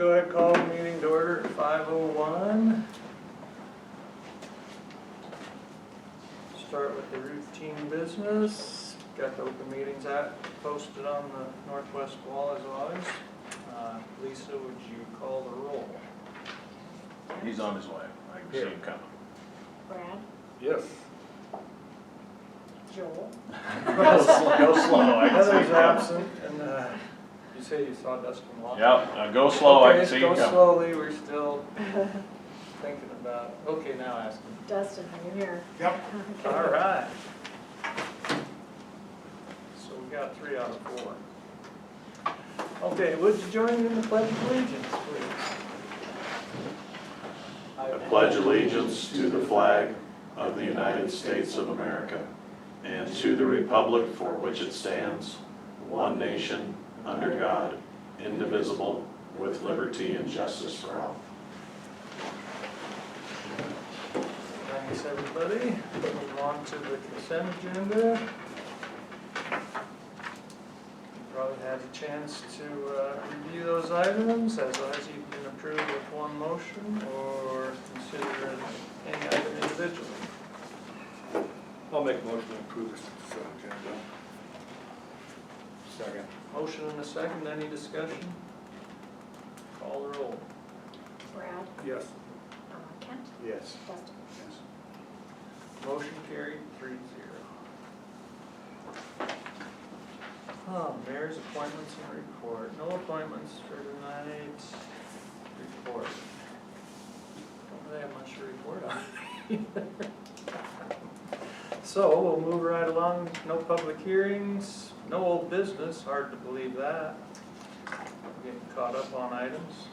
go ahead and call the meeting to order at 5:01. Start with the routine business. Got the Open Meetings Act posted on the northwest wall as always. Lisa, would you call the roll? He's on his way. I can see him coming. Brad, Yes. Joel, Go slow. I can see Heather's him coming. absent, and you say you saw Dustin walk? Yep, go slow. I Okay, can see him go coming. slowly, we're still thinking about it. Okay, now ask him. Dustin, are you here? Yep. Okay. All right. So we got 3 out of 4. Okay, would you join me in the Pledge of Allegiance, please? I pledge allegiance to the flag of the United States of America and to the republic for which it stands, one nation, under God, indivisible, with liberty and justice for all. Thanks, everybody. Move on to the consent agenda. You probably had a chance to review those items, as long as you can approve with one motion or consider any item individually. I'll make a motion to approve this consent agenda. Second. Motion and a second, any discussion? Call the roll. Brad, Yes. Kent, Yes. Dustin. Motion carried 3-0. Mayor's appointments and report. No appointments for tonight. Report. Don't really have much to report on either. So we'll move right along. No public hearings, no old business. Hard to believe that. Getting caught up on items.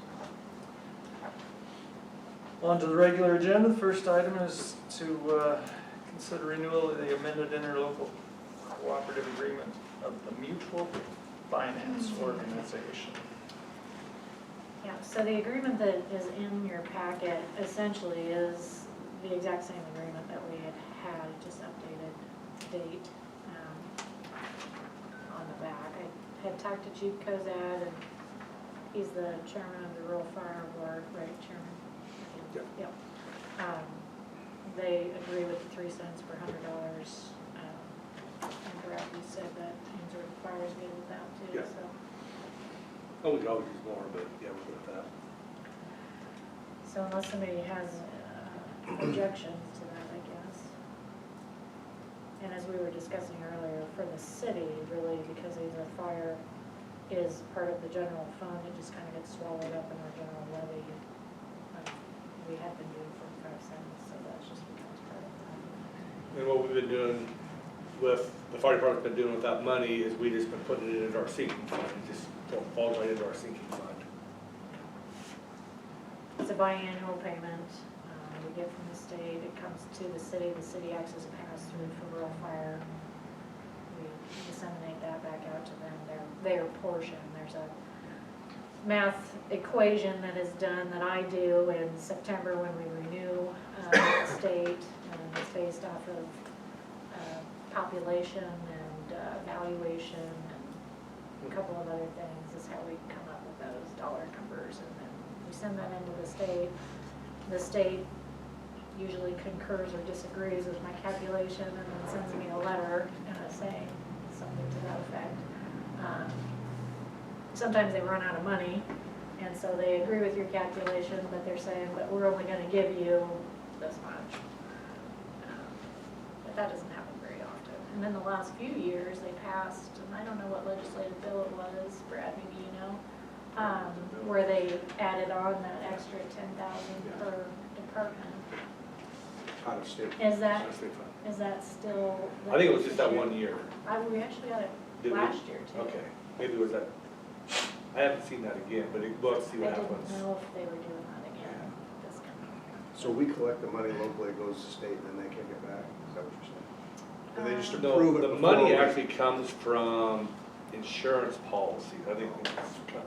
On to the regular agenda. The first item is to consider renewal of the amended interlocal cooperative agreement of the Mutual Finance Organization. Yeah, so the agreement that is in your packet essentially is the exact same agreement that we had, just updated date on the back. I had talked to Chief Kozad, and he's the chairman of the Rural Fire Board, right, Chairman? Yep. Yep. They agree with the 3 cents per $100. And Brad, you said that Ainsworth Fire is good with that too, Yeah. so. Oh, we could always use more, but yeah, we're good with that. So unless somebody has objections to that, I guess. And as we were discussing earlier, for the city, really, because the fire is part of the general fund, it just kind of gets swallowed up in our general levy. We have been doing 45 cents, so that just becomes part of that. And what we've been doing with, the fire department's been doing with that money is we just been putting it into our sinking fund. It just falls right into our sinking fund. It's a biannual payment we get from the state. It comes to the city acts as a pass-through for rural fire. We disseminate that back out to them, their portion. There's a math equation that is done that I do in September when we renew the state, and it's based off of population and valuation and a couple of other things is how we come up with those dollar numbers, and then we send that into the state. The state usually concurs or disagrees with my calculation and then sends me a letter saying something to that effect. Sometimes they run out of money, and so they agree with your calculation, but they're saying, but we're only going to give you this much. But that doesn't happen very often. And then the last few years, they passed, and I don't know what legislative bill it was, Brad, maybe you know, where they added on that extra $10,000 per department. Out of state. Is that, Out of state fund. is that still? I think it was just that 1 year. We actually got it Did we? last year too. Okay, maybe it was that. I haven't seen that again, but we'll have to see I what didn't happens. know if they were doing that again this coming year. So we collect the money locally, it goes to state, and then they kick it back? Is that what you're saying? Do they just No, approve it the before money we- actually comes from insurance policies. I think it's.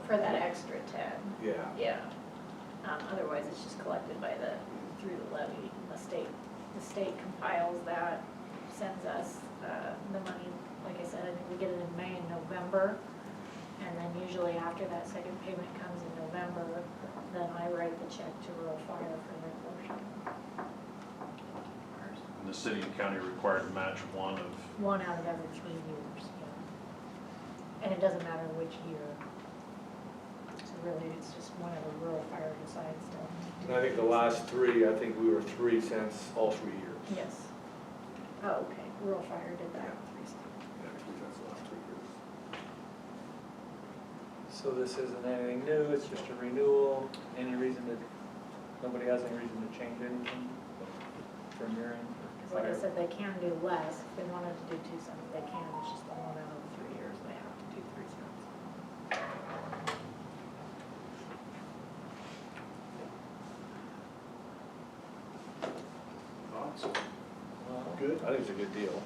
For that extra 10, Yeah. yeah. Otherwise, it's just collected by through the levy. The state compiles that, sends us the money. Like I said, I think we get it in May and November. And then usually after that second payment comes in November, then I write the check to rural fire for their portion. And the city and county required to match one of, One out of every 3 years, yeah. And it doesn't matter which year. So really, it's just whenever rural fire decides to. And I think the last 3, I think we were 3 cents all 3 years. Yes. Oh, okay, rural fire did that 3 cents. Yeah, 3 cents the last 3 years. So this isn't anything new, it's just a renewal. Any reason to, nobody has any reason to change anything from your end? Because like I said, they can do less. If they wanted to do 2 cents, they can. It's just the one out of the 3 years, they have to do 3 cents. Thoughts? Well, Good? I think it's a good deal.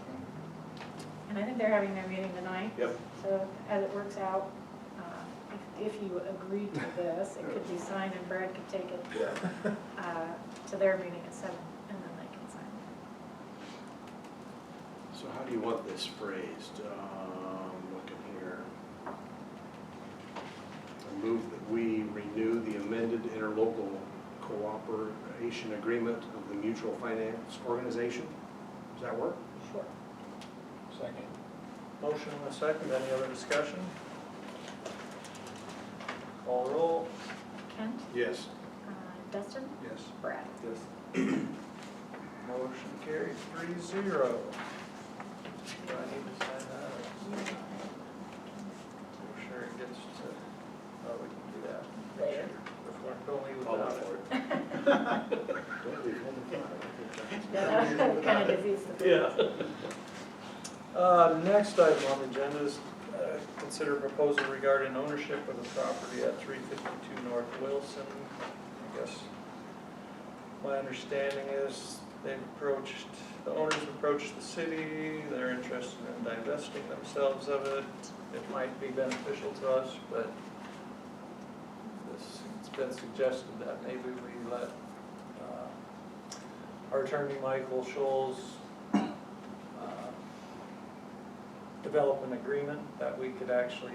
And I think they're having their meeting tonight. Yep. So as it works out, if you agree to this, it could be signed and Brad could take it to their meeting at 7, and then they can sign it. So how do you want this phrased? Looking here. I move that we renew the amended interlocal cooperation agreement of the Mutual Finance Organization. Does that work? Sure. Second. Motion and a second, any other discussion? Call roll. Kent? Yes. Dustin? Yes. Brad? Yes. Motion carries 3-0. Do I need to sign that? Yeah. I'm sure it gets to, oh, we can do that. Later. Before, don't leave I'll without look for it. it. Don't leave home without it. Yeah, that kind of defeats the purpose. Next item on the agenda is consider proposal regarding ownership of the property at 352 North Wilson. I guess my understanding is they've approached, the owners have approached the city, they're interested in divesting themselves of it. It might be beneficial to us, but it's been suggested that maybe we let our attorney, Michael Scholes, develop an agreement that we could actually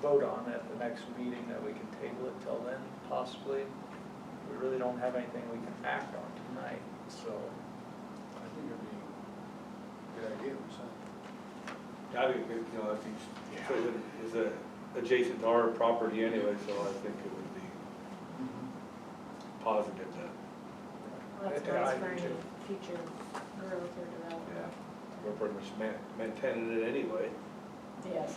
vote on at the next meeting, that we can table it till then, possibly. We really don't have anything we can act on tonight, so. I think it'd be a good idea, so. I think, you know, if he's, is adjacent to our property anyway, so I think it would be positive that, Well, that's Yeah, I nice do for any too. future growth or development. yeah, we're pretty much maintaining it anyway. Yes.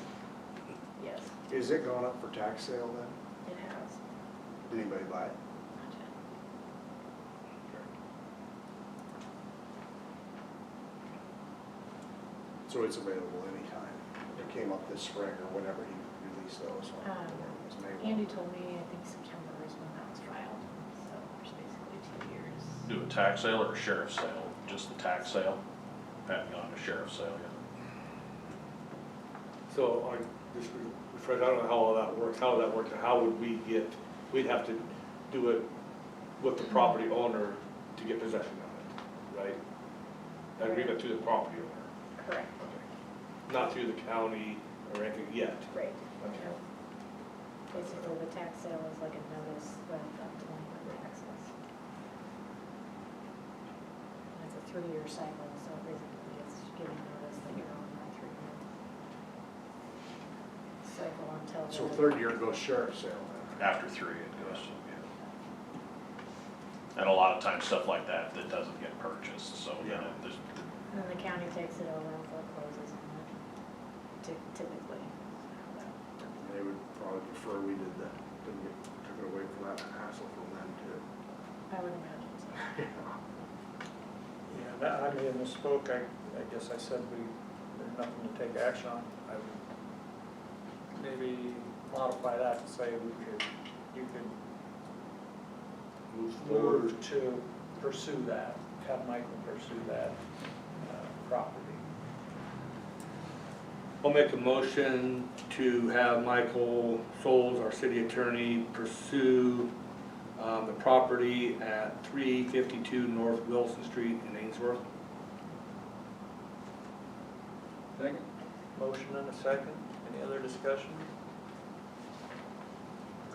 Yes, Is it gone up for tax sale then? it has. Did anybody buy it? Not yet. So it's available anytime. It came up this spring or whenever he released those. So I don't know when it was May 1. Andy told me, I think September is when that was filed, so there's basically 2 years. do a tax sale or a sheriff's sale, just the tax sale, having on a sheriff's sale, yeah. So I just refresh, I don't know how all that works, how that works, and how would we get, we'd have to do it with the property owner to get possession of it, right? That agreement to the property owner, Correct, not through the county or anything yet. right. Okay. Basically, the tax sale is like a notice of delinquent taxes. And it's a 3-year cycle, so basically it's giving notice that you're on that 3-year cycle until. So the- third year goes sheriff's sale then? After 3, it goes, yeah. And a lot of times, stuff like that, that doesn't get purchased, so then Yeah. there's, And then the county takes it over and forecloses on it, typically. They would probably prefer we did that, didn't get, took it away from that hassle from them too. I would imagine so. Yeah, that, I may have misspoke, I guess I said there's nothing to take action on. I would maybe modify that to say you could Move forward. move to pursue that, have Michael pursue that property. I'll make a motion to have Michael Souls, our city attorney, pursue the property at 352 North Wilson Street in Ainsworth. Second. Motion and a second. Any other discussion?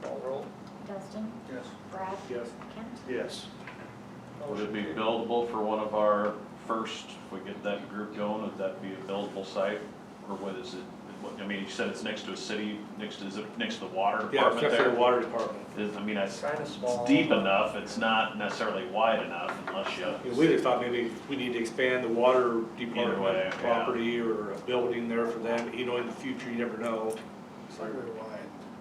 Call roll. Dustin, Yes. Brad, Yes. Kent? Yes. Would it be buildable for one of our first, if we get that group going, would that be a buildable site? Or what is it? I mean, you said it's next to a city, is it next to the water Yeah, it's department next to the there? water department. I mean, it's Kinda small. deep enough, it's not necessarily wide enough unless you, Yeah, we just thought maybe we need to expand the water department way, yeah. property or a building there for them, you know, in the future, you never know.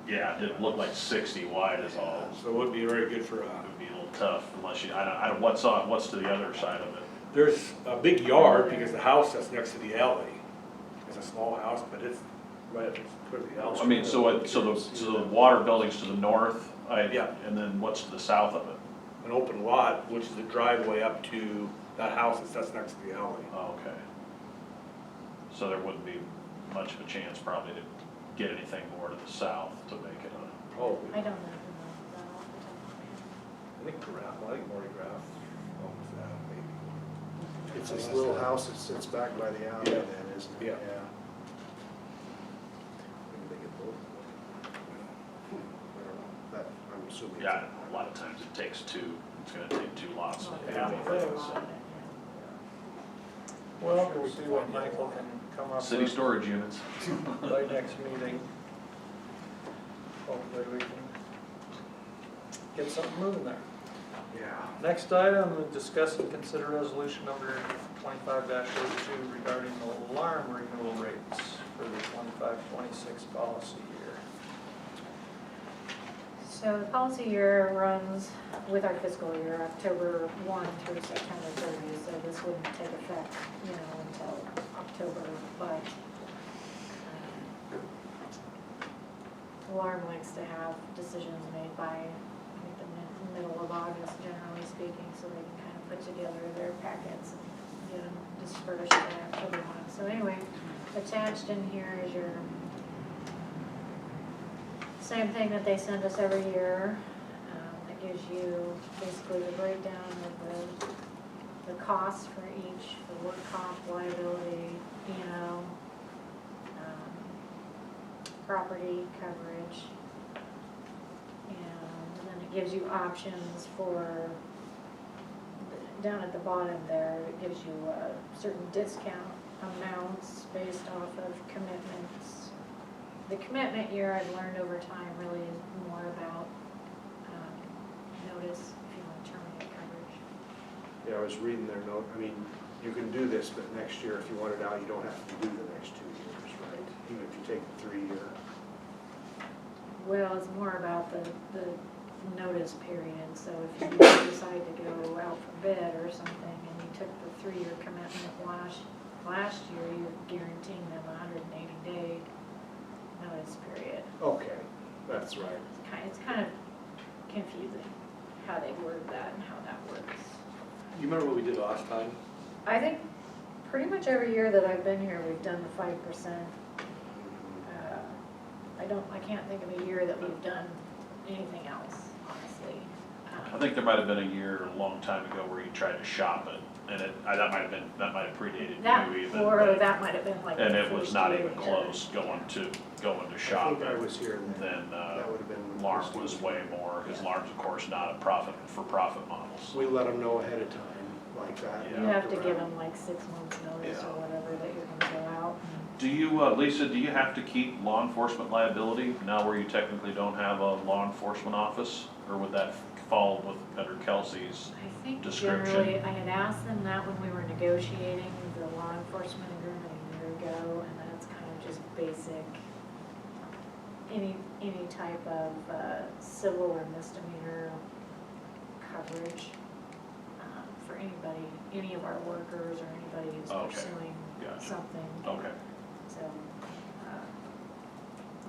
yeah, it didn't look like 60 wide is all. So it would be very good for, It would be a little tough unless you, I don't, what's to the other side of it? there's a big yard because the house that's next to the alley is a small house, but it's right up to the alley. I mean, so the water building's to the north, Yeah. and then what's to the south of it? An open lot, which is the driveway up to that house that's next to the alley. Oh, okay. So there wouldn't be much of a chance probably to get anything more to the south to make it a, Probably. I don't know that off the top of my head. I think Graff, I think Marty Graff owns that, maybe. It's this little house that sits back by the alley Yeah. then, isn't it? Yeah. Maybe they get both. I don't know. That, I'm assuming. yeah, a lot of times it takes two, it's gonna take two lots to Well, do Yeah. there's a anything, lot so. of it, Well, we'll see what Michael can come up City with storage units. by next meeting. Hopefully we can get something moving there. Yeah. Next item, discuss and consider resolution number 25-02 regarding the alarm renewal rates for the 25-26 policy year. So the policy year runs with our fiscal year, October 1 through September 30, so this wouldn't take effect, until October, but Alarm likes to have decisions made by, I think, the middle of August, generally speaking, so they can kind of put together their packets and get them dispersed to everyone. So anyway, attached in here is your same thing that they send us every year. That gives you basically the breakdown of the costs for each, the work comp, liability, E&O, property coverage. And then it gives you options for, down at the bottom there, it gives you certain discount amounts based off of commitments. The commitment year, I've learned over time, really is more about notice if you want to terminate coverage. Yeah, I was reading their note, I mean, you can do this, but next year, if you want it out, you don't have to do the next 2 years, right? Even if you take the 3-year. Well, it's more about the notice period, so if you decide to go out for bid or something, and you took the 3-year commitment last year, you're guaranteeing them a 180-day notice period. Okay, that's right. It's kind of confusing how they word that and how that works. You remember what we did last time? I think pretty much every year that I've been here, we've done the 5%. I can't think of a year that we've done anything else, honestly. I think there might have been a year a long time ago where you tried to shop it, and that might have predated That, you even. or but- that might have been like. And the it was first not year, even yeah. close going to I shop think I it. was here then. Then, That would have been. Alarm was way more, because Alarm's of course not a for-profit models. We let them know ahead of time, like that. Yeah. You have to give them like 6 months notice Yeah. or whatever that you're gonna go out. Do you, Lisa, do you have to keep law enforcement liability now where you technically don't have a law enforcement office? Or would that fall under Kelsey's? I think Description. generally, I had asked them that when we were negotiating the law enforcement agreement a year ago, and that's kind of just basic, any type of civil or misdemeanor coverage for anybody, any of our workers or anybody who's Okay. pursuing Gotcha. something. Okay. So,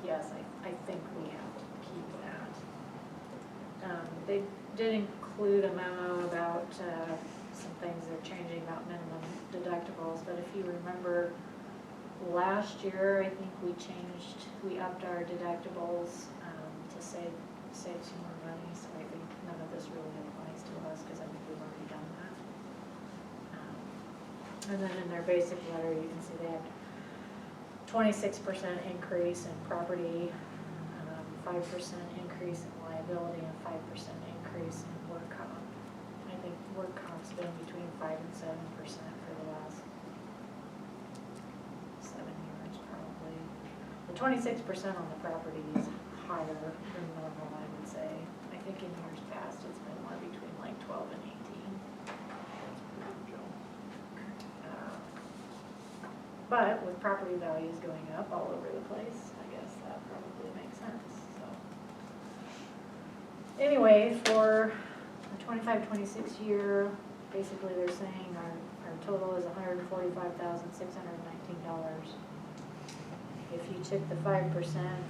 yes, I think we have to keep that. They did include a memo about some things they're changing about minimum deductibles, but if you remember, last year, I think we upped our deductibles to save some more money, so I think none of this really applies to us, because I think we've already done that. And then in their basic letter, you can see they have 26% increase in property, 5% increase in liability, and increase in work comp. I think work comp's been between 5 and 7% for the last 7 years probably. The 26% on the property is higher than normal, I would say. I think in years past, it's been more between like 12 and 18. But with property values going up all over the place, I guess that probably makes sense, so. Anyway, for the 25-26 year, basically they're saying our total is $145,619. If you took the 5%,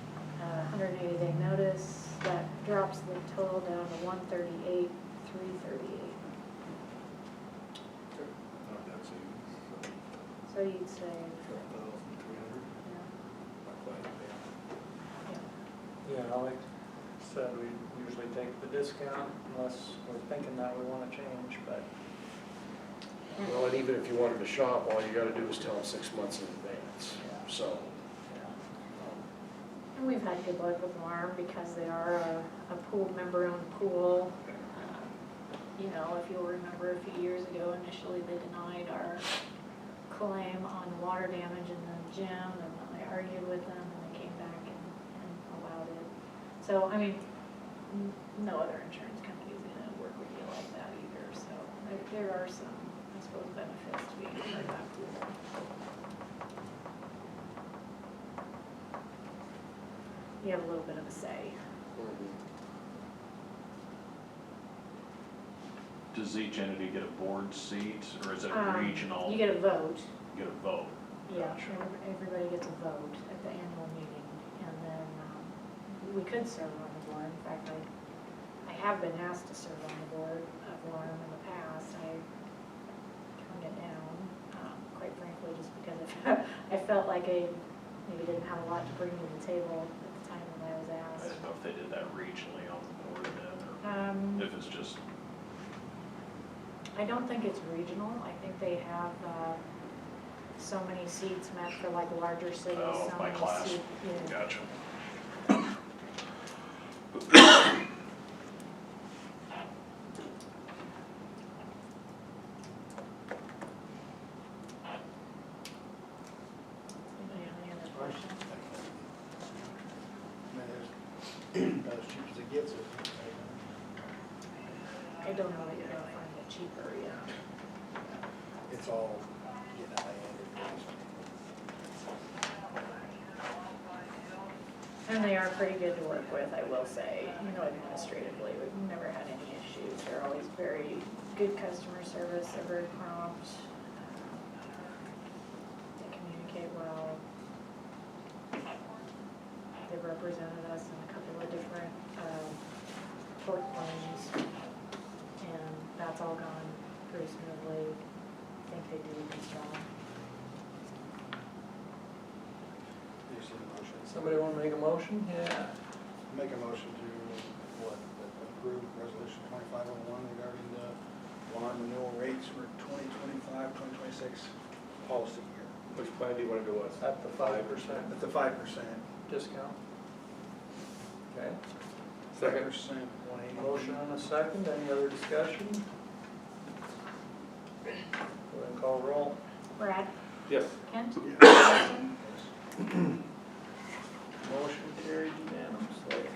180-day notice, that drops the total down to $138,338. So you'd say, Yeah, like I said, we usually take the discount unless we're thinking that we want to change, but Well, and even if you wanted to shop, all you gotta do is tell them 6 months in advance, so. and we've had good luck with Warm because they are a pool, member-owned pool. You know, if you'll remember a few years ago, initially they denied our claim on water damage in the gym, and I argued with them, and they came back and allowed it. So, I mean, no other insurance company's gonna work with you like that either, so there are some, I suppose, benefits to being part of that pool. You have a little bit of a say. Does each entity get a board seat, or is it regional? You get a vote. You get a vote. Yeah, Gotcha. everybody gets a vote at the annual meeting, and then we could serve on the board. In fact, I have been asked to serve on the board of Warm in the past. I turned it down, quite frankly, just because I felt like I maybe didn't have a lot to bring to the table at the time when I was I asked. didn't know if they did that regionally on the board then, or if it's just, I don't think it's regional. I think they have so many seats meant for like larger cities. oh, so by many class. yeah. Gotcha. Anybody have any other questions? About as cheap as it gets, I don't know that you're gonna find it cheaper, yeah. it's all getting high-end. And they are pretty good to work with, I will say. You know, administratively, we've never had any issues. They're always very good customer service, they're very prompt. They communicate well. They've represented us in a couple of different tort claims, and that's all gone pretty smoothly. I think they do a good job. There's a motion. somebody want to make a motion? Yeah. Make a motion to, approve resolution 2501 regarding the alarm renewal rates for 2025, 2026 policy year. Which plan do you want to go with? At the 5% At the 5%. discount. Okay. 5%, 180. Motion and a second, any other discussion? Go ahead and call roll. Brad? Yes. Kent? Yeah. Kristen? Motion carried unanimously.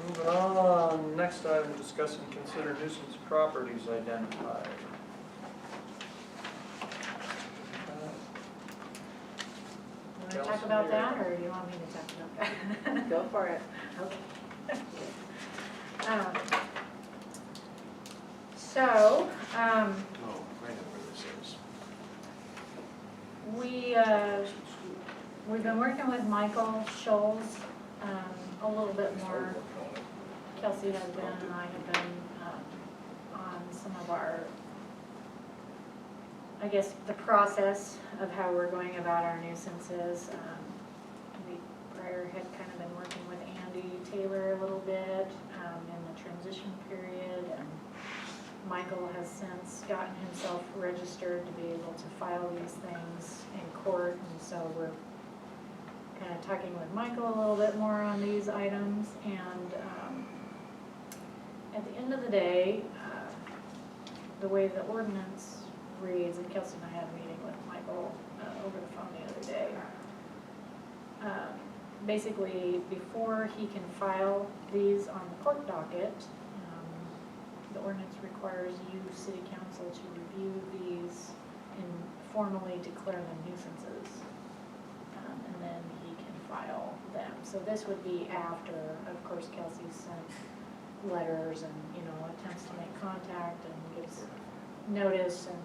Moving on, next item, discuss and consider nuisance properties identified. You want to talk about that, or you want me to talk about that? Go for it. Okay. So, Oh, I know where this is. we've been working with Michael Scholes, a little bit more. Kelsey has been, and I have been, on some of our, I guess, the process of how we're going about our nuisances. We prior had kind of been working with Andy Taylor a little bit, in the transition period, and Michael has since gotten himself registered to be able to file these things in court, and so we're talking with Michael a little bit more on these items, and at the end of the day, the way the ordinance reads, and Kelsey and I had a meeting with Michael over the phone the other day. Basically, before he can file these on the court docket, the ordinance requires you, city council, to review these and formally declare them nuisances. And then he can file them. So this would be after, of course, Kelsey sent letters and, attempts to make contact and gives notice and,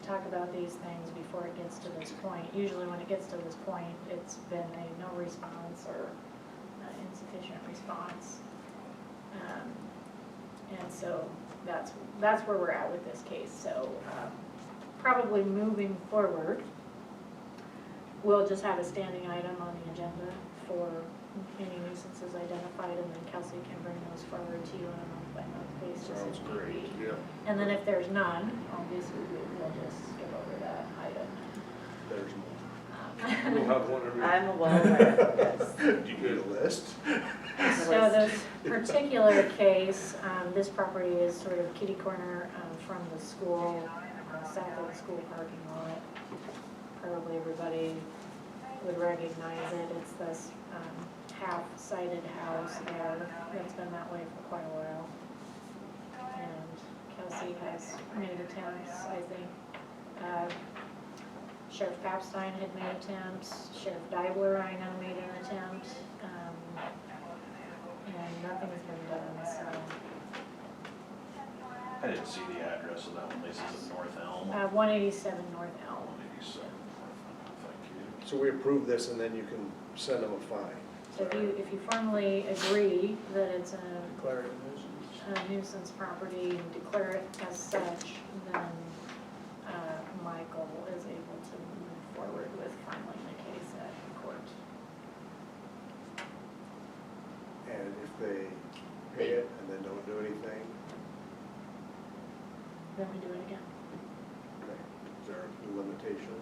talk about these things before it gets to this point. Usually when it gets to this point, it's been a no response or insufficient response. And so that's where we're at with this case. So probably moving forward, we'll just have a standing item on the agenda for any nuisances identified, and then Kelsey can bring those forward to you on a month-by-month basis. Sounds if need great, be. yeah. And then if there's none, obviously we'll just skip over that item. There's more. We'll have one every. I'm well aware, yes. Do you need a list? So this particular case, this property is sort of kitty corner from the school, south of the school parking lot. Probably everybody would recognize it. It's this half-sided house there that's been that way for quite a while. And Kelsey has made attempts, I think. Sheriff Papstein had made attempts. Sheriff Deibler, I know, made an attempt. And nothing's been done, so. I didn't see the address of that one, Lisa, is it North Elm? 187 North Elm. 187 North Elm, thank you. So we approve this and then you can send them a fine. So if you formally agree that it's Declare it a nuisance. a nuisance property and declare it as such, then Michael is able to move forward with filing the case at court. And if they pay it and then don't do anything, Then we do it again. okay, is there a limitation?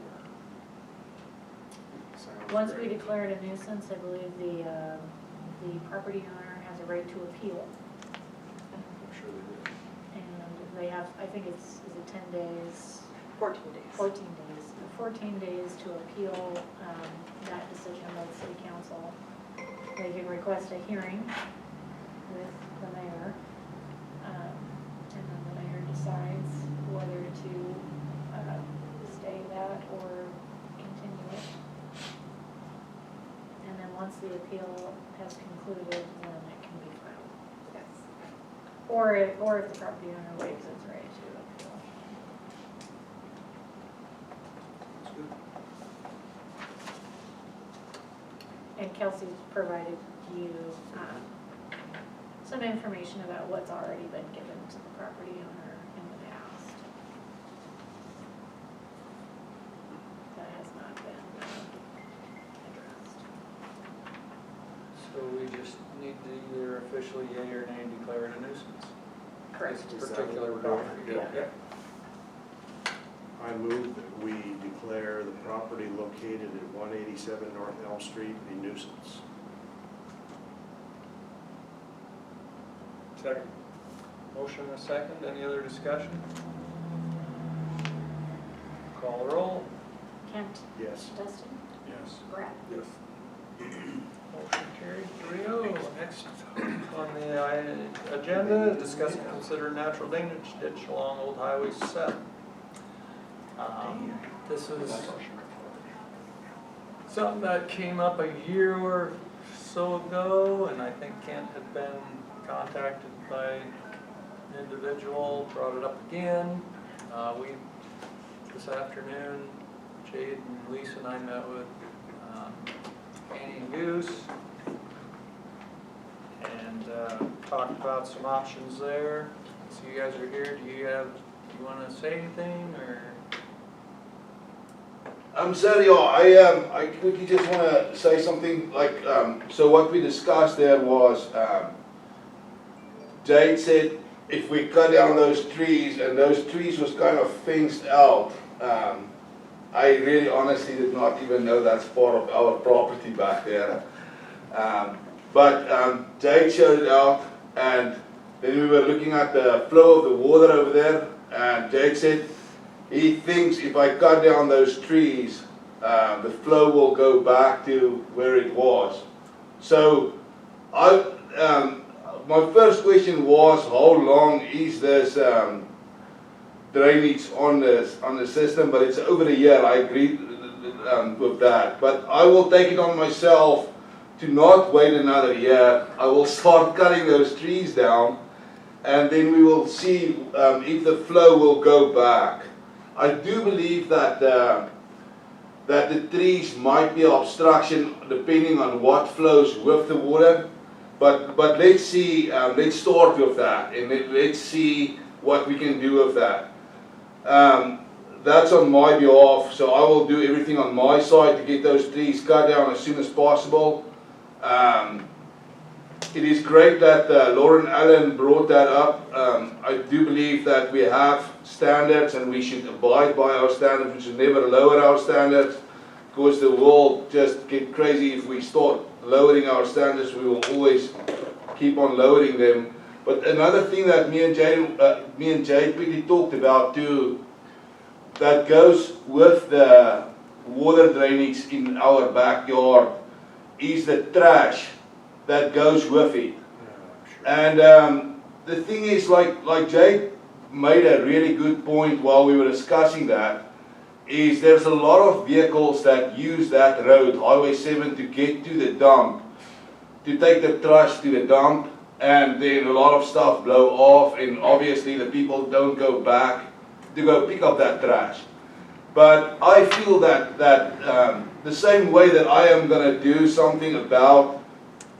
Sounds Once we great. declare it a nuisance, I believe the property owner has a right to appeal. I'm sure they do. And they have, I think is it 10 days? 14 days. 14 days. 14 days to appeal that decision by the city council. They can request a hearing with the mayor, and then the mayor decides whether to stay that or continue it. And then once the appeal has concluded, then it can be filed. Yes. Or if the property owner waives its right to appeal. That's good. And Kelsey's provided you some information about what's already been given to the property owner in the past. That has not been addressed. So we just need to either officially yea or nay declare it a nuisance. Correct. This Is that what particular we're doing? property. Yeah. I move that we declare the property located at 187 North Elm Street a nuisance. Second. Motion and a second, any other discussion? Call the roll. Kent, Yes. Dustin, Yes. Brad. Yes. Motion carried, 3-0. Next on the agenda, discuss and consider natural drainage ditch along Old Highway 7. This is something that came up a year or so ago, and I think Kent had been contacted by an individual, brought it up again. This afternoon, Jade and Lisa and I met with Annie and Goose and talked about some options there. So you guys are here, do you want to say anything, or? Sergio, I quickly just want to say something, like, so what we discussed there was, Jade said if we cut down those trees, and those trees was kind of fenced out, I really honestly did not even know that's part of our property back there. But Jake showed it out, and then we were looking at the flow of the water over there, and Jake said he thinks if I cut down those trees, the flow will go back to where it was. So my first question was, how long is this drainage on the system? But it's over a year. I agree with that. But I will take it on myself to not wait another year. I will start cutting those trees down, and then we will see if the flow will go back. I do believe that that the trees might be obstruction depending on what flows with the water. But let's see, let's start with that, and let's see what we can do with that. That's on my behalf, so I will do everything on my side to get those trees cut down as soon as possible. It is great that Lauren Allen brought that up. I do believe that we have standards and we should abide by our standards. We should never lower our standards, because the world just get crazy if we start lowering our standards. We will always keep on lowering them. But another thing that me and Jay quickly talked about too, that goes with the water drainage in our backyard, is the trash that goes with it. And the thing is, like Jay made a really good point while we were discussing that, is there's a lot of vehicles that use that road, Highway 7, to get to the dump, to take the trash to the dump, and then a lot of stuff blow off, and obviously the people don't go back to go pick up that trash. But I feel that the same way that I am going to do something about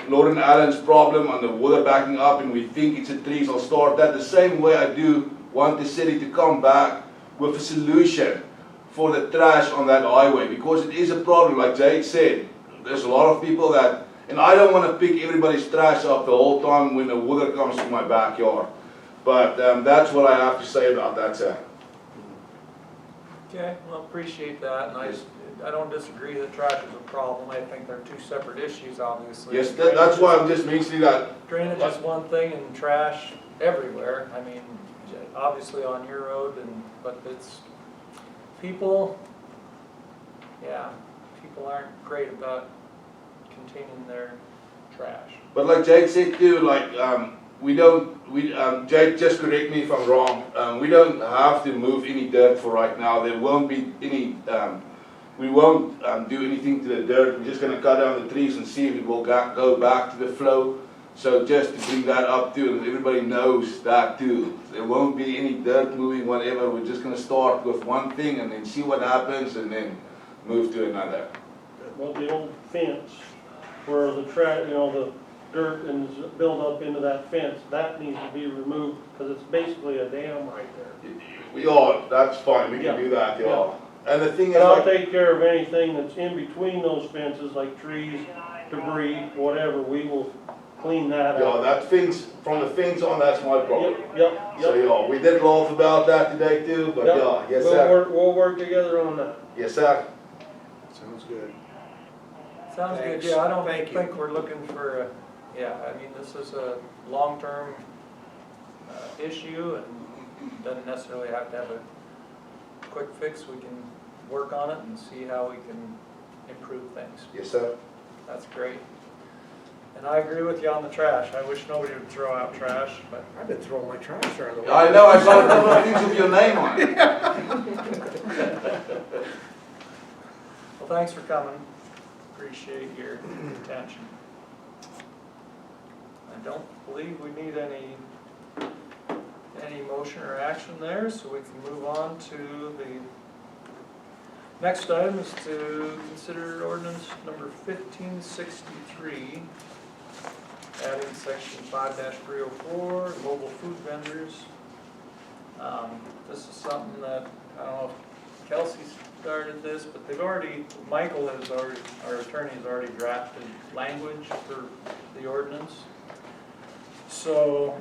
Lauren Allen's problem on the water backing up, and we think it's a trees, I'll start that. The same way I do want the city to come back with a solution for the trash on that highway, because it is a problem. Like Jake said, there's a lot of people that, and I don't want to pick everybody's trash up the whole time when the water comes to my backyard. But that's what I have to say about that, sir. Okay, well, appreciate that, and I don't disagree that trash is a problem. I think they're two separate issues, obviously. Yes, that's why I'm just mentioning that. Drainage is one thing and trash everywhere. I mean, obviously on your road, but it's, people aren't great about containing their trash. But like Jake said too, like Jake, just correct me if I'm wrong, we don't have to move any dirt for right now. There won't be any, we won't do anything to the dirt. We're just going to cut down the trees and see if it will go back to the flow. So just to bring that up too, and everybody knows that too. There won't be any dirt moving, whatever. We're just going to start with one thing and then see what happens and then move to another. Well, the old fence where the the dirt and build up into that fence, that needs to be removed because it's basically a dam right there. That's fine. We can do that, Yeah. And the thing is, And I'll take care of anything that's in between those fences, like trees, debris, whatever. We will clean that up. that fence, from the fence on, that's my problem. Yep. So we did laugh about that today too, but yes sir. We'll work together on that. Yes sir. Sounds good. Sounds good, Thanks. yeah, I don't Thank you. think we're looking for I mean, this is a long-term issue and doesn't necessarily have to have a quick fix. We can work on it and see how we can improve things. Yes sir. That's great. And I agree with you on the trash. I wish nobody would throw out trash, but I've been throwing my trash around the way. I know, I saw a couple of things with your name on it. well, thanks for coming. Appreciate your attention. I don't believe we need any motion or action there, so we can move on to the next item is to consider ordinance number 1563, adding section 5-304, mobile food vendors. This is something that, I don't know if Kelsey started this, but Michael has already, our attorney has already drafted language for the ordinance. So,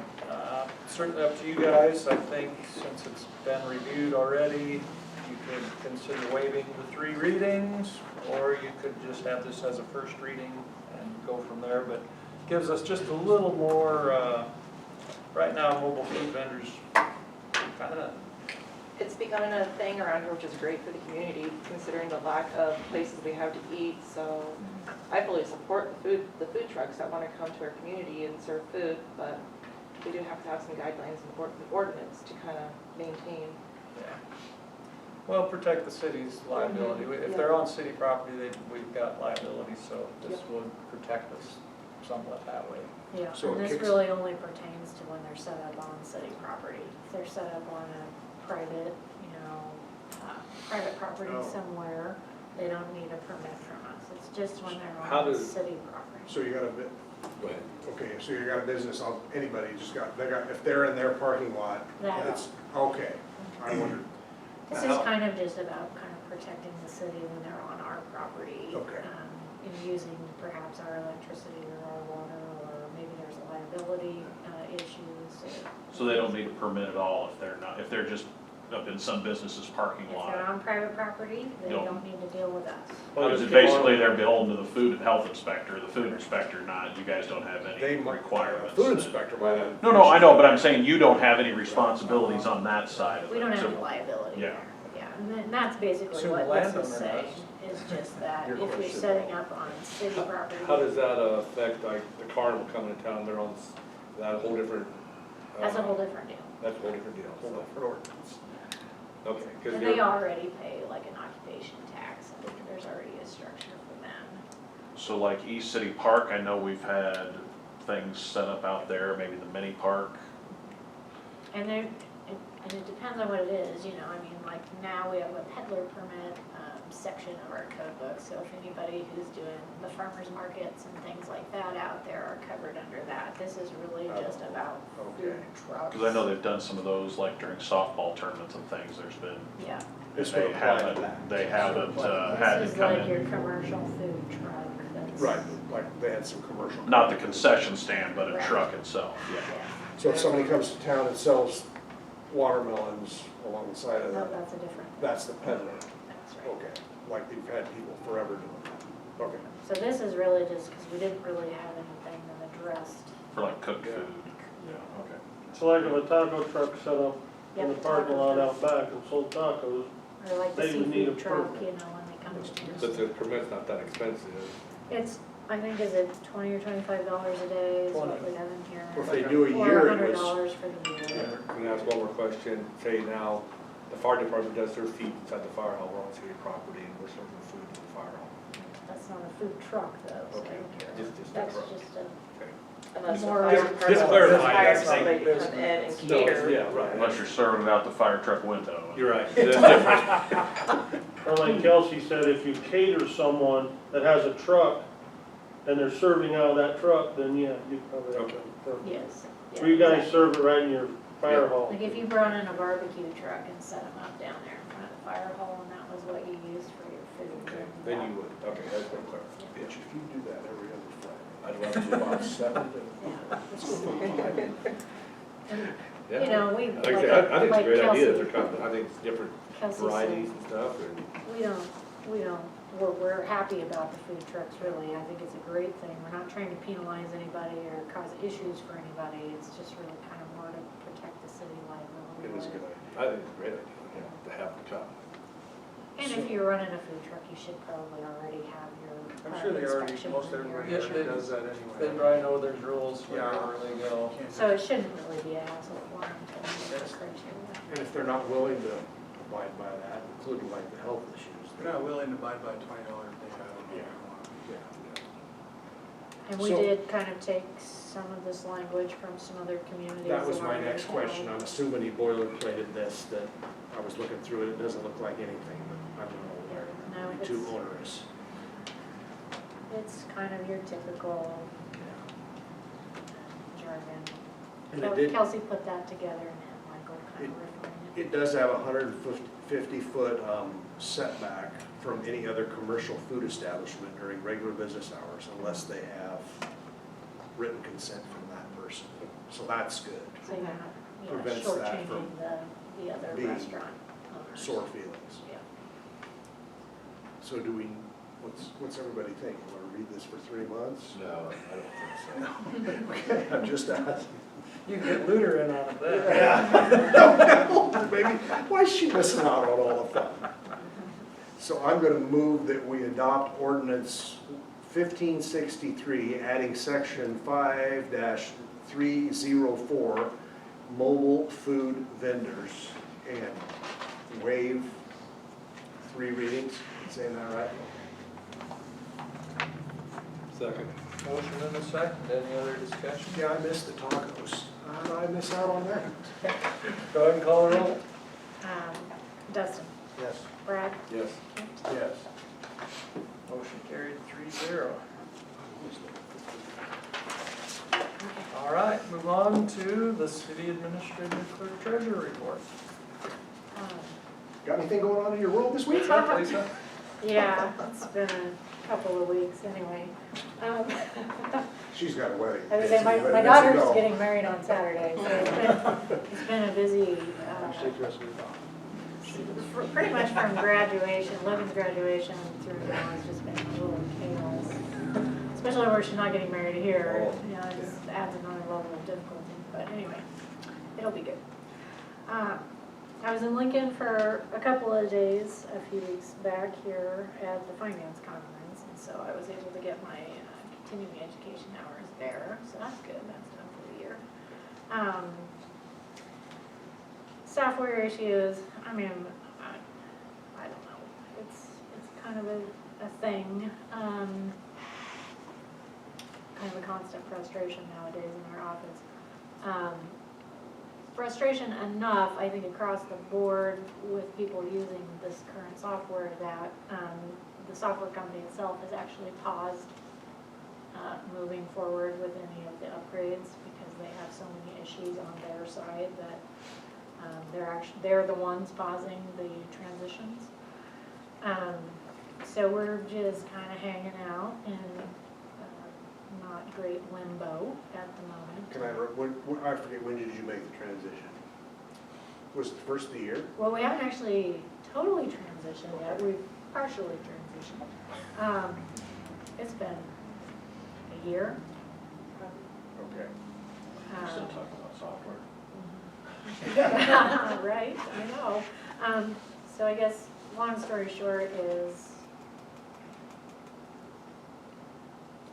certainly up to you guys. I think since it's been reviewed already, you could consider waiving the 3 readings, or you could just have this as a first reading and go from there, but gives us just a little more, right now, mobile food vendors kind of, It's becoming a thing around here, which is great for the community, considering the lack of places we have to eat. So I fully support the food trucks that want to come to our community and serve food, but we do have to have some guidelines and ordinance to kind of maintain. yeah. Well, protect the city's liability. If they're on city property, we've got liability, so this would protect us somewhat that way. Yeah, So and it this kicks- really only pertains to when they're set up on city property. If they're set up on a private, private property Oh. somewhere, they don't need a permit from us. It's just when they're How on does- city property. So you got a bit, Go ahead. okay, so you got a business, anybody if they're in their parking lot, That- it's, okay. I wondered, This is kind of just about kind of protecting the city when they're on our property. Okay. And using perhaps our electricity or our water, or maybe there's liability issues. So they don't need a permit at all if they're just up in some business's parking If they're lot. on private property, they No. don't need to deal with us. Because basically they're beholden to the food and health inspector, the food inspector not, you guys don't have any requirements. Food inspector might have. No, I know, but I'm saying you don't have any responsibilities on that side of it. We don't have So- any liability Yeah. there. Yeah, and that's basically So what the this is landowner saying, is just that Your if you're question. setting up on city property. How does that affect, like, the carnival coming to town, they're on, that a whole different? That's a whole different deal. That's a whole different deal. Hold on for ordinance. Okay, because And they already pay like an occupation tax, and there's already a structure for them. So like East City Park, I know we've had things set up out there, maybe the mini park. And it depends on what it is, I mean, like now we have a peddler permit section of our code book, so if anybody who's doing the farmers markets and things like that out there are covered under that. This is really just about food Okay. trucks. Because I know they've done some of those, like during softball tournaments and things, there's been, Yeah, This would they apply to haven't, that. they haven't had this to is come like your in. commercial food truck that's. Right, like they had some commercial. Not the concession stand, but a Right. truck itself, yeah. Yeah, So if somebody comes to town and sells watermelons along the side of no, that, that's a different, that's the peddler. that's right. Okay, like you've had people forever doing that. Okay. So this is really just because we didn't really have anything that addressed. For like cooked Yeah. food, yeah, okay. It's like if a taco truck set up in Yep, the parking taco lot truck. out back and sold tacos, Or like the They would need a seafood truck, permit. when they come to But town. the permit's not that expensive. It's, I think, is it $20 or $25 a day is what 20. we have in here. Well, if they do a Or year, it was, $100 for the year. Can I ask one more question? Say now, the fire department does serve feed inside the fire hall, we're on city property, and we're serving food in the fire hall. That's not a food truck though, so. Okay, just a That's truck. just a, Okay. Unless the More fire just department clarify, hires that's somebody to like come in and No, cater. yeah, right. Unless you're serving it out the fire truck window. You're right, that's different. or like Kelsey said, if you cater someone that has a truck and they're serving out of that truck, then yeah, you probably have Okay. to. yes. yeah, Or you guys exactly. serve it right in your fire hall. Like if you brought in a barbecue truck and set them up down there in front of the fire hall and that was what you used for your food. Okay, then you would, okay, that's been clear. bitch, if you do that every other Friday, I'd love to. about 7 to. Yeah. You know, we, Like I said, I think it's like a great idea that Kelsey- they're coming, I think it's different Kelsey varieties said, and stuff, and we don't, we're happy about the food trucks, really. I think it's a great thing. We're not trying to penalize anybody or cause issues for anybody. It's just really kind of more to protect the city liability. it is a good idea. I think it's a great idea, to have them come. And if you're running a food truck, you should probably already have your I'm sure they already, inspection most and your everybody insurance. does that anyway. They probably know there's rules wherever they go. So it shouldn't really be a hassle for them to meet the criteria. And if they're not willing to abide by that, including like the health issues. They're not willing to abide by $20 a day, I don't know. Yeah. And we So- did kind of take some of this language from some other communities. That was my along next the question. way. I'm assuming he boilerplated this, that I was looking through it, it doesn't look like anything, but I don't know, No, it'd be too it's- onerous. It's kind of your typical jargon. And it did, Kelsey put that together and had Michael kind of refine it. it does have a 150-foot setback from any other commercial food establishment during regular business hours unless they have written consent from that person. So that's good. So you're not, Prevents that shortchanging from the other being- restaurant sore feelings. Yeah. So do we, what's everybody think? Want to read this for 3 months? No, I don't think so. Okay, I'm just asking. You can get Looter in on it then. Yeah. Maybe, why is she missing out on all the fun? So I'm gonna move that we adopt ordinance 1563, adding section 5-304, mobile food vendors, and waive 3 readings. Saying that right? Second. Motion and a second, any other discussion? Yeah, I missed the tacos. How did I miss out on that? Go ahead and call the roll. Dustin, Yes. Brad, Yes. Kent, Yes. Motion carried 3-0. All right, move on to the city administrator clerk treasurer report. um, Got anything going on in your world this week? Lisa? yeah, it's been a couple of weeks anyway. She's got a wedding. I was saying, my daughter's getting married on Saturday, so it's been a busy, Take the rest of your time. pretty much from graduation, Logan's graduation through now, it's just been a little chaos. Especially where she's not getting married here, you know, it just adds another level of difficulty, but anyway, it'll be good. I was in Lincoln for a couple of days, a few weeks back here at the finance conference, and so I was able to get my continuing education hours there, so that's good, that's done for the year. Software issues, I mean, I don't know, it's kind of a thing, kind of a constant frustration nowadays in our office. Frustration enough, I think, across the board with people using this current software that the software company itself has actually paused moving forward with any of the upgrades because they have so many issues on their side that they're the ones pausing the transitions. So we're just kind of hanging out in not great limbo at the moment. Can I forget, when did you make the transition? Was it the first of the year? Well, we haven't actually totally transitioned yet. We've partially transitioned. It's been a year. Okay. We're still talking about software. Right, I know. So I guess, long story short is,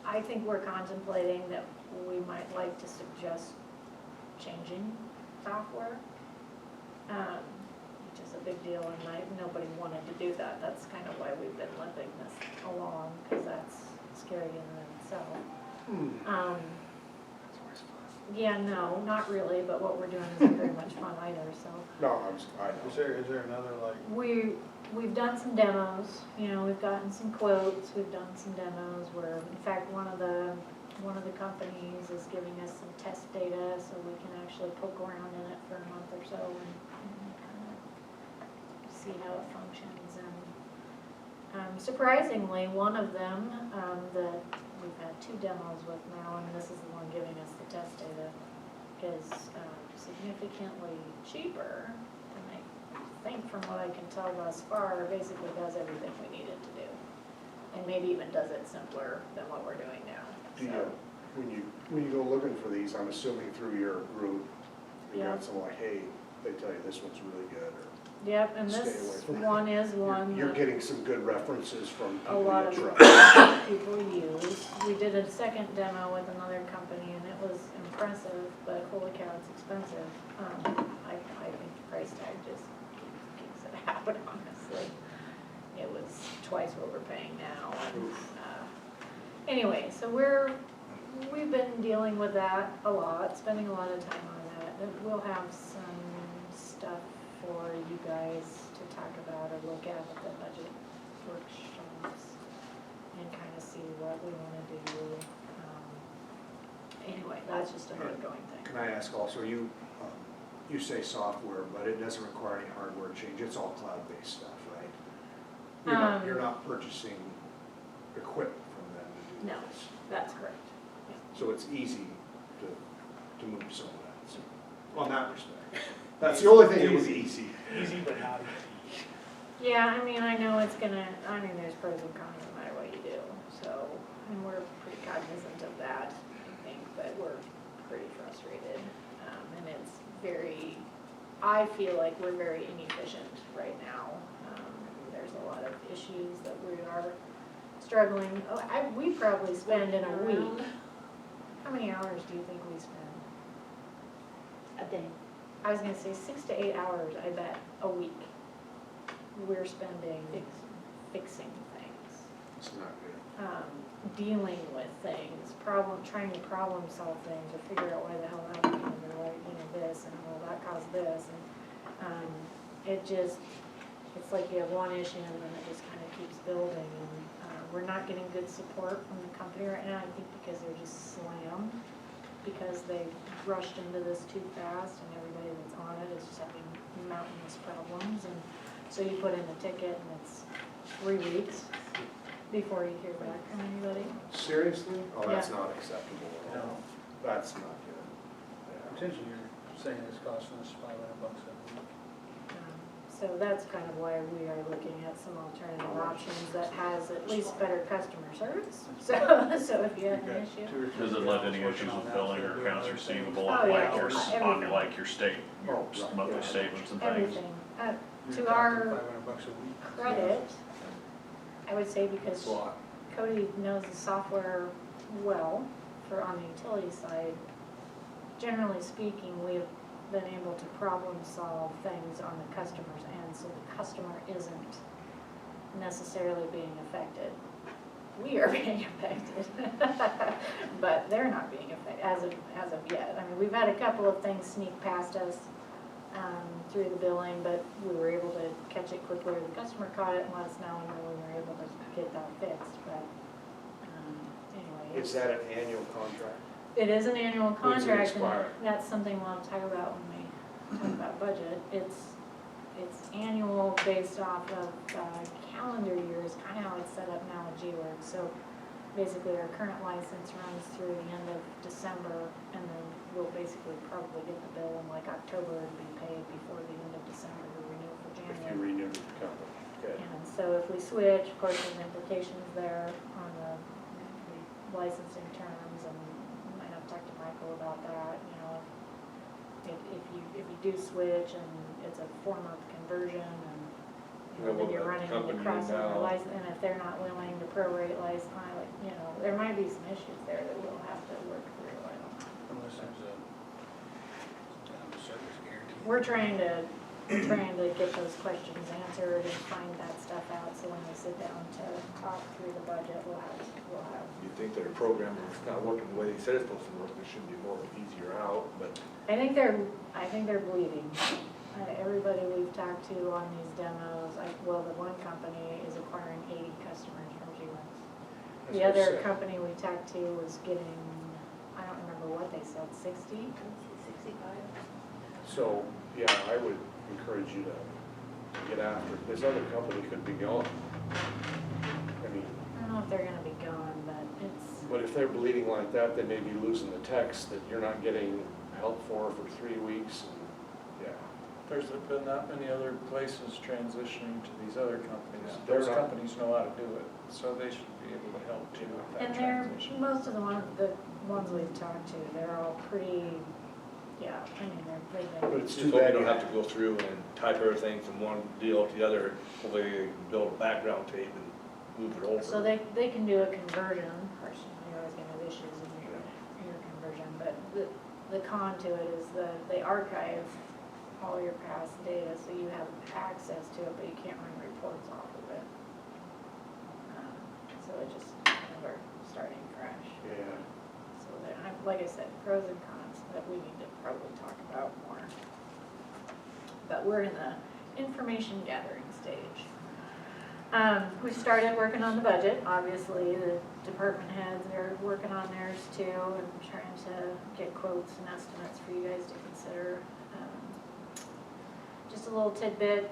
I think we're contemplating that we might like to suggest changing software, which is a big deal, and nobody wanted to do that. That's kind of why we've been limping this along, because that's scary in and of itself. Yeah, no, not really, but what we're doing isn't very much fun either, so. No, I know. Is there another, like, We've done some demos, you know, we've gotten some quotes, we've done some demos where, in fact, one of the companies is giving us some test data so we can actually poke around in it for a month or so and kind of see how it functions. And surprisingly, one of them that we've had 2 demos with now, and this is the one giving us the test data, is significantly cheaper. I think from what I can tell thus far, basically does everything we need it to do. And maybe even does it simpler than what we're doing now. Do So, you, when you go looking for these, I'm assuming through your group, you Yeah. got some like, hey, they tell you this one's really good, or Yep, and Stay this away from one is one you're that getting some good references from a people lot you of trust. people use. We did a second demo with another company and it was impressive, but holy cow, it's expensive. I think the price tag just keeps it out, honestly. It was twice what we're paying now. And, anyway, so we've been dealing with that a lot, spending a lot of time on that. And we'll have some stuff for you guys to talk about or look at the budget workshops and kind of see what we want to do. Anyway, that's just an ongoing thing. Can I ask also, you say software, but it doesn't require any hardware change, it's all cloud-based stuff, right? You're not purchasing equipment from them to do No. this. That's correct. So it's easy to move someone else, on that respect. That's the only thing that was easy. easy but not Yeah, I mean, I know it's gonna, I mean, there's pros and cons no matter what you do, so, and we're pretty cognizant of that, I think, but we're pretty frustrated. And it's very, I feel like we're very inefficient right now. There's a lot of issues that we are struggling, we probably spend in a week. How many hours do you think we spend? A day. I was gonna say 6 to 8 hours, I bet, a week. We're spending fixing things, It's not good. dealing with things, trying to problem solve things, or figure out why the hell that happened, or why, this, and well, that caused this, and, it's like you have one issue, and then it just kind of keeps building, and, we're not getting good support from the company right now, I think because they're just slammed, because they rushed into this too fast, and everybody that's on it is just having mountainous problems, and so you put in a ticket, and it's 3 weeks before you hear back from anybody. Seriously? Oh, that's Yeah. not acceptable at all. That's not good. Yeah. Potentially, you're saying it's costing us $500 a week. So that's kind of why we are looking at some alternative options that has at least better customer service. So if you have an issue. Does it let any issues with billing or accounts receivable Oh, on yeah, like your, on everything. like your state, your Oh, right, monthly yeah. statements and things? Everything. You're To talking our $500 a week. credit, I would say That's because a lot. Cody knows the software well for on the utility side. Generally speaking, we've been able to problem solve things on the customer's end, so the customer isn't necessarily being affected. We are being affected, but they're not being affected as of yet. I mean, we've had a couple of things sneak past us through the billing, but we were able to catch it quickly. The customer caught it and let us know, and then we were able to get that fixed. But anyway, Is that an annual contract? it is an annual When's it contract, and expire? that's something we'll talk about when we talk about budget. It's annual based off of calendar years, kind of how it's set up now at G-Works. So basically, our current license runs through the end of December, and then we'll basically probably get the bill in like October and be paid before the end of December to renew for If you January. renew the company? Okay. And so if we switch, of course, there's implications there on the licensing terms, and we might have to talk to Michael about that, if you do switch and it's a form of conversion, and Yeah, then well, you're the running company across their now- license, and if they're not willing to prorate license, there might be some issues there that we'll have to work through, I don't know. Unless there's some kind of a service guarantee. We're trying to get those questions answered and find that stuff out, so when we sit down to talk through the budget, we'll have. You think their program is not working the way they said it's supposed to work, there should be more easier out, but I think they're bleeding. Everybody we've talked to on these demos, the one company is acquiring 80 customers from G-Works. The That's other what I said. company we talked to was getting, I don't remember what they said, 60? 65. So, yeah, I would encourage you to get after it. This other company could be gone. I mean, I don't know if they're gonna be gone, but it's, but if they're bleeding like that, they may be losing the text that you're not getting help for 3 weeks. And yeah, There's been that many other places transitioning to these other companies. Yeah, they're Those not- companies know how to do it, so they should be able to help too with that and they're, transition. most of the ones we've talked to, they're all pretty, they've but been, it's just too hope you bad. don't have to go through and type everything from one deal to the other, hopefully they can build a background tape and move it over. so they can do a conversion, of course, you're always gonna have issues in your conversion, but the con to it is that they archive all your past data, so you have access to it, but you can't run reports off of it. So it just kind of are starting fresh. Yeah. So like I said, pros and cons that we need to probably talk about more. But we're in the information gathering stage. We started working on the budget. Obviously, the department heads are working on theirs too, and trying to get quotes and estimates for you guys to consider. Just a little tidbit,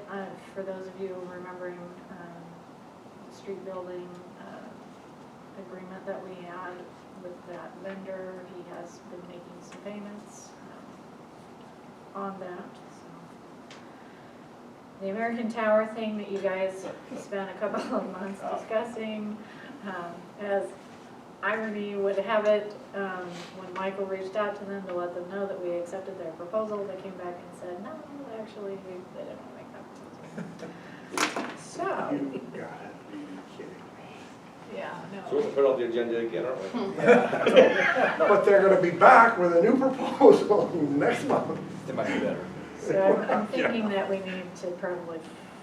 for those of you remembering the street building agreement that we had with that vendor. He has been making some payments on that. So the American Tower thing that you guys spent a couple of months discussing, as irony would have it, when Michael reached out to them to let them know that we accepted their proposal, they came back and said, no, actually, they didn't want to make that proposal. So, You gotta be kidding me. yeah, So we're no. gonna put it on the agenda again, aren't we? But they're gonna be back with a new proposal next month. It might be better. So I'm thinking that we need to probably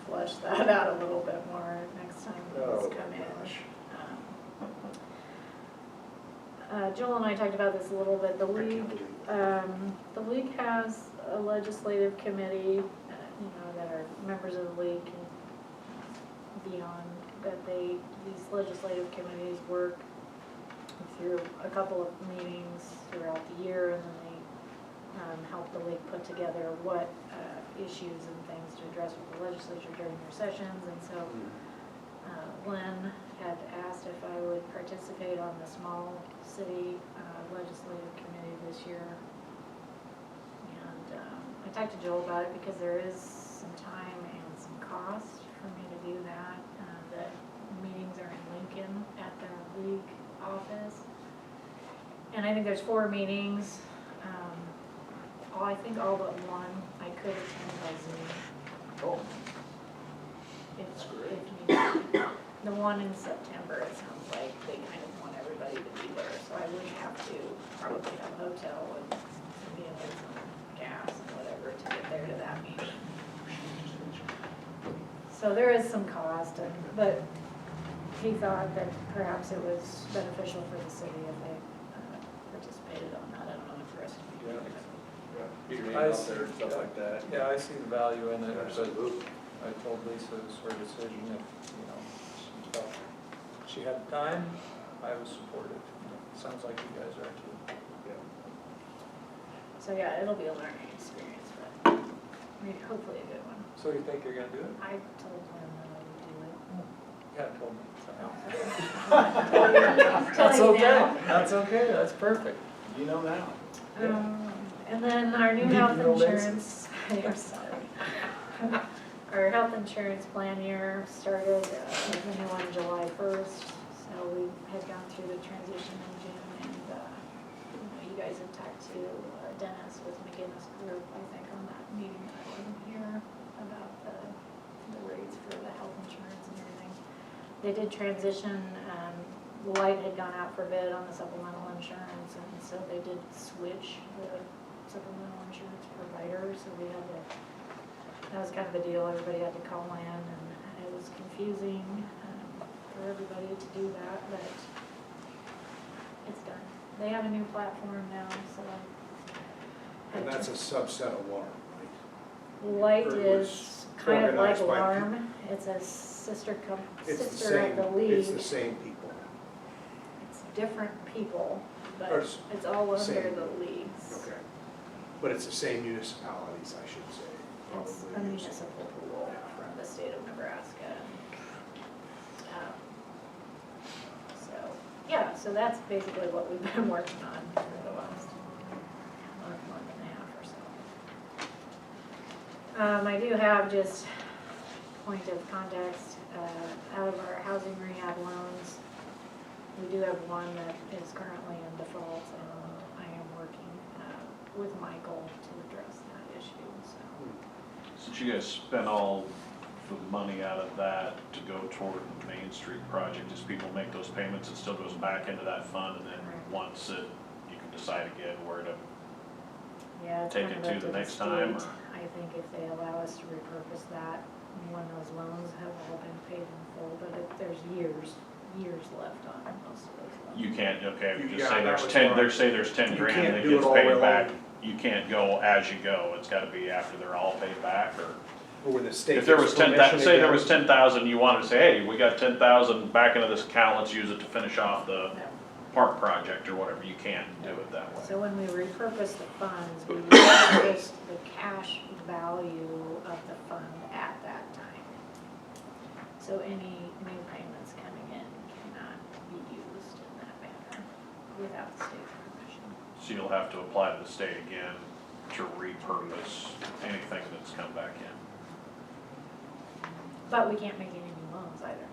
flush that out a little bit more next time those come in. Joel and I talked about this a little bit. The league has a legislative committee, that are members of the league can be on, but these legislative committees work through a couple of meetings throughout the year, and then they help the league put together what issues and things to address with the legislature during their sessions. And so Lynn had asked if I would participate on the small city legislative committee this year. And I talked to Joel about it because there is some time and some cost for me to do that. The meetings are in Lincoln at their league office. And I think there's 4 meetings. I think all but one I could attend by Zoom. Oh, If needed. The one in September, it sounds like they kind of want everybody to be there, so I would have to probably have a hotel and be able some gas and whatever to get there to that meeting. So there is some cost, but he thought that perhaps it was beneficial for the city if they participated on that. I don't know if the rest of you. Get your name I out see. there and stuff like that. Yeah, I see the value in it, but Absolutely. I told Lisa it was her decision if, she felt she had time, I was supportive. Sounds like you guys are too. So yeah, it'll be a learning experience, but maybe hopefully a good one. So you think you're gonna do it? I told him that I would do it. You haven't told me. That's That's okay, that's okay, that's perfect. You know now. And then our new Need health to know this. insurance, I'm sorry. Our health insurance plan year started, the new one July 1st, so we had gone through the transition in June, and, you guys had talked to Dennis with McGinnis Group, I think, on that meeting that I wasn't here, about the rates for the health insurance and everything. They did transition, Light had gone out for bid on the supplemental insurance, and so they did switch the supplemental insurance provider, so we had to, that was kind of a deal, everybody had to call in, and it was confusing for everybody to do that, but it's done. They have a new platform now, so. and that's a subset of Alarm, right? Light or it is was kind of like organized by Alarm, it's a sister It's the sister same, of the league. it's the same people. It's different people, but Or it's it's all under same. the leagues. Okay. But it's the same municipalities, I should say. It's a probably. municipal pool from the state of Nebraska. So, yeah, so that's basically what we've been working on for the last month and a half or so. I do have just point of context, out of our housing rehab loans, we do have one that is currently in default, and I am working with Michael to address that issue, so. Since you guys spent all the money out of that to go toward the Main Street project, as people make those payments, it still goes back into that fund, and then once you can decide again where to, Yeah, it's Take kind it of to up the the next time, state. I think if they allow us to repurpose that, when those loans have all been paid in full, but there's years left on most of those loans. you can't, okay, You- just yeah, say that there's was 10, why. say there's 10 You grand can't that do it gets all paid at back. once. You can't go as you go, it's gotta be after they're all paid back, or Or when the state. if there was gets 10,000, permission say there again. was 10,000, you wanted to say, hey, we got 10,000 back into this account, let's use it to finish off the No. park project or whatever, you can't do it that way. So when we repurpose the funds, we repurpose the cash value of the fund at that time. So any new payments coming in cannot be used in that manner without the state's permission. So you'll have to apply to the state again to repurpose anything that's come back in. But we can't make any new loans either.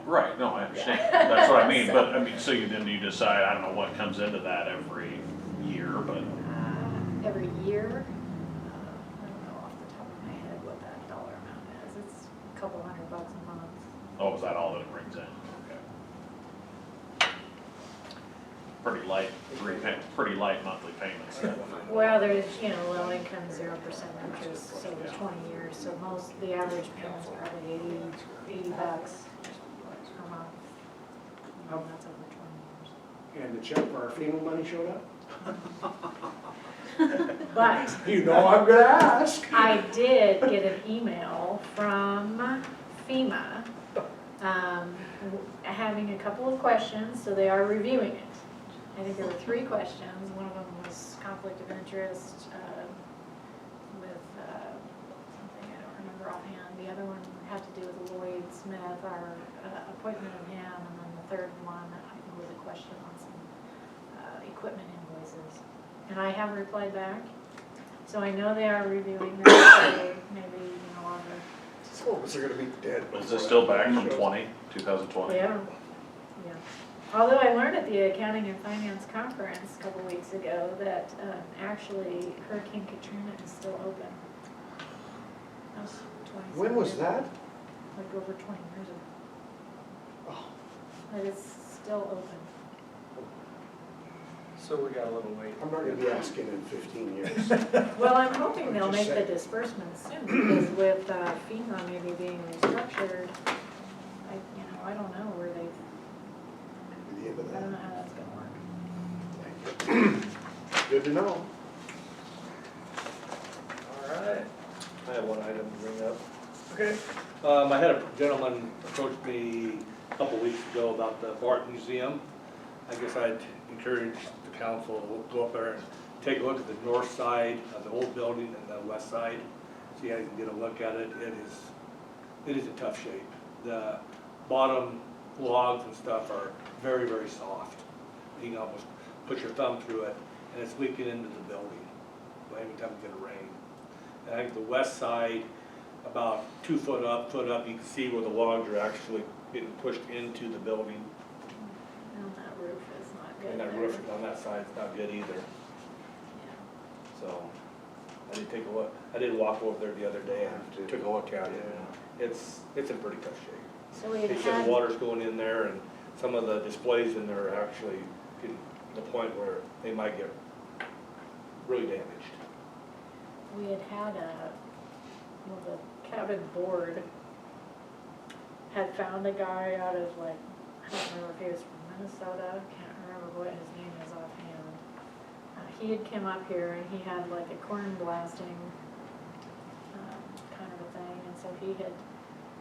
Right, no, I understand, that's what I mean, but, I mean, so you decide, I don't know what comes into that every year, but, Every year, I don't know off the top of my head what that dollar amount is. It's a couple $100 a month. oh, is that all that it brings in? Okay. Pretty light, pretty light monthly payments then. Well, there's, low income, 0% interest, so the 20 years, so the average payment's probably $80 per month. And that's over 20 And the check for our FEMA money showed up? years. But You know I'm gonna ask. I did get an email from FEMA, having a couple of questions, so they are reviewing it. I think there were 3 questions. One of them was conflict of interest with something I don't remember offhand. The other one had to do with Lloyd Smith, our appointment of him, and then the third one I think was a question on some equipment invoices. And I have replied back, so I know they are reviewing that. So maybe on the Some of us are gonna be dead. Is this still back from 2020? Yeah. Although I learned at the Accounting and Finance Conference a couple weeks ago that actually Hurricane Katrina is still open. That was 20 When was years that? ago. Like over 20 years ago. Oh. But it's still open. So we got a little wait. I'm not gonna be asking in 15 years. Well, I'm hoping they'll Just make the saying. disbursements soon because with FEMA maybe being restructured, I don't know where they've, The end of I don't know that. how that's gonna work. Good to know. All right. I have one item to bring up. Okay. I had a gentleman approach me a couple weeks ago about the art museum. I guess I'd encourage the council to go up there and take a look at the north side of the old building and the west side. See how you can get a look at it. It is in tough shape. The bottom logs and stuff are very, very soft. You can almost put your thumb through it, and it's leaking into the building every time you get a rain. And I think the west side, about 2 foot up, you can see where the logs are actually getting pushed into the building. And that roof is not good. And that there. roof on that side is not good either. Yeah. So I did take a look. I did walk over there the other day and took a look at it. It's in pretty tough shape. So we had They said had, the water's going in there, and some of the displays in there are actually getting to the point where they might get really damaged. we had had the cabin board had found a guy out of I don't remember if he was from Minnesota, can't remember what his name is offhand. He had come up here and he had like a corn blasting kind of a thing, and so he had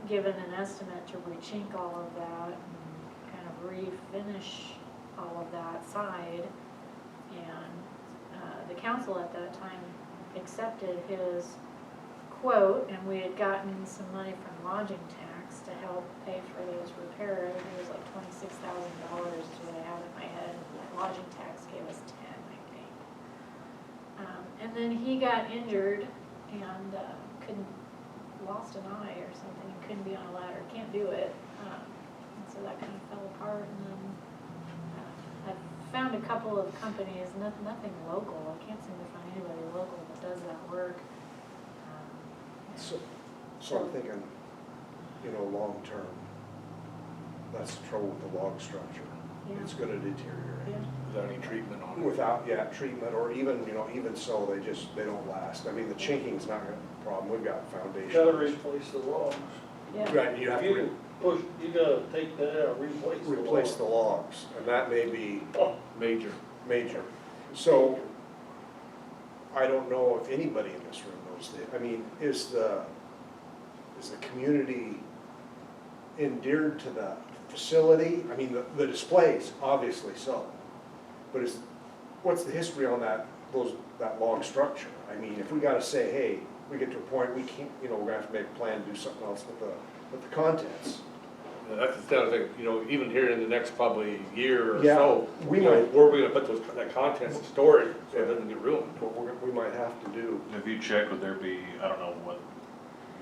given an estimate to re-chink all of that and kind of refinish all of that side. And the council at that time accepted his quote, and we had gotten some money from lodging tax to help pay for those repairs. It was like $26,000 is what I have in my head. Lodging tax gave us 10, I think. And then he got injured and lost an eye or something, and couldn't be on a ladder, can't do it. And so that kind of fell apart, and then I found a couple of companies, nothing local. I can't seem to find anybody local that does that work. So I'm thinking, long-term, that's the trouble with the log structure. Yeah. It's gonna deteriorate. Yeah. Without any treatment on it. Without, treatment, or even, even so, they don't last. I mean, the chinking's not gonna be a problem, we've got foundation. Gotta replace the logs. Yeah. Right, you have to You gotta take that out, replace the logs, and that may be Major. major. So, I don't know if anybody in this room knows that. I mean, is the community endeared to the facility? I mean, the displays, obviously so. But what's the history on that log structure? I mean, if we gotta say, hey, we get to a point, we can't, we're gonna have to make a plan to do something else with the contents. That's the kind of thing, even here in the next probably year or Yeah, so, we where might- are we gonna put that contents in storage so it doesn't get ruined? What we might have to do. Have you checked, would there be, I don't know what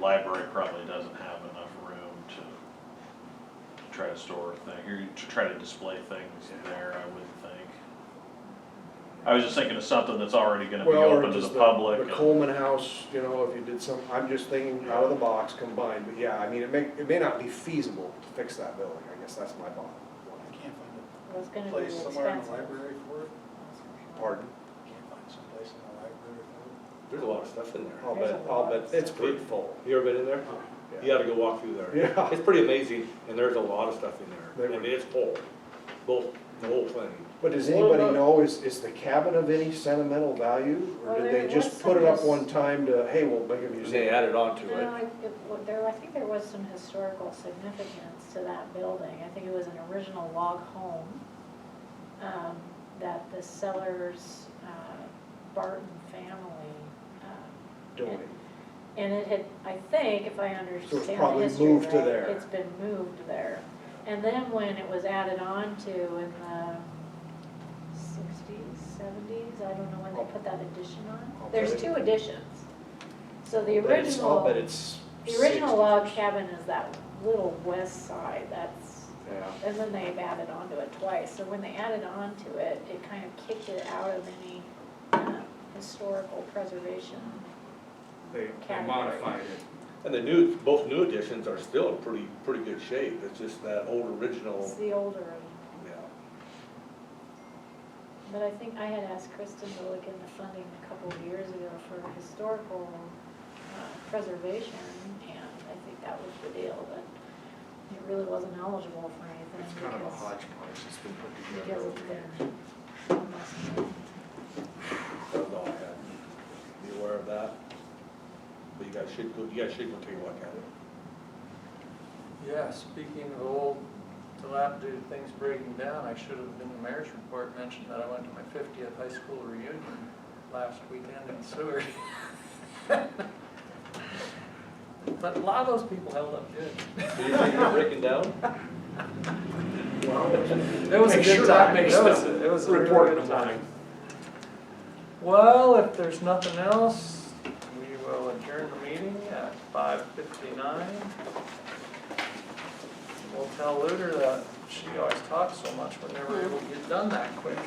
library probably doesn't have enough room to try to store to try to display things there, I would think. I was just thinking of something that's already gonna be Well, or open to the just public. the and- Coleman House, you know, if you did some, I'm just thinking out of the box combined, but yeah, I mean, it may not be feasible to fix that building, I guess that's my bottom I line. can't find It was a gonna be place somewhere in the expensive. library for it. Pardon? Can't find some place in the library for it. There's a lot of stuff in there. I'll bet it's pretty full. You ever been in there? You gotta go walk through there. Yeah. It's pretty amazing, and there's a lot of stuff in there, They and were- it's full, the whole thing. But does What anybody about- know, is the cabin of any sentimental value? Or Well, did there they just was put it some up one time to, hey, we'll make a And they museum? added on to No, it. I think there was some historical significance to that building. I think it was an original log home that the Sellers Barton family, Donate. and it had, I think, if I So understand it's the probably history moved to right, there. it's been moved there. And then when it was added on to in the 60s, 70s, I don't know when they put that addition on. I'll There's bet it- two additions. So the But it's- I'll original. bet it's The original 60. log cabin is that little west side, that's, Yeah. and then they've added onto it twice. So when they added onto it, it kind of kicked it out of any historical preservation. They Category. modified it. And both new additions are still in pretty good shape, it's just that old original, It's the older of them. yeah. But I think I had asked Kristen to look into funding a couple of years ago for historical preservation, and I think that was the deal, but it really wasn't eligible for anything. It's kind of a because- hodgepodge that's been put together Because over of the their. years. That was all I had. Be aware of that. But you guys should go take a look at it. Yeah, speaking of old dilapidated things breaking down, I should have in the mayor's report mentioned that I went to my 50th high school reunion last weekend in Seward. But a lot of those people held up good. Do you think you're breaking down? It was a Make good sure time. that makes It was a really report in good the time. morning. Well, if there's nothing else, we will adjourn the meeting at 5:59. We'll tell Luther that she always talks so much, we're never able to get done that quick.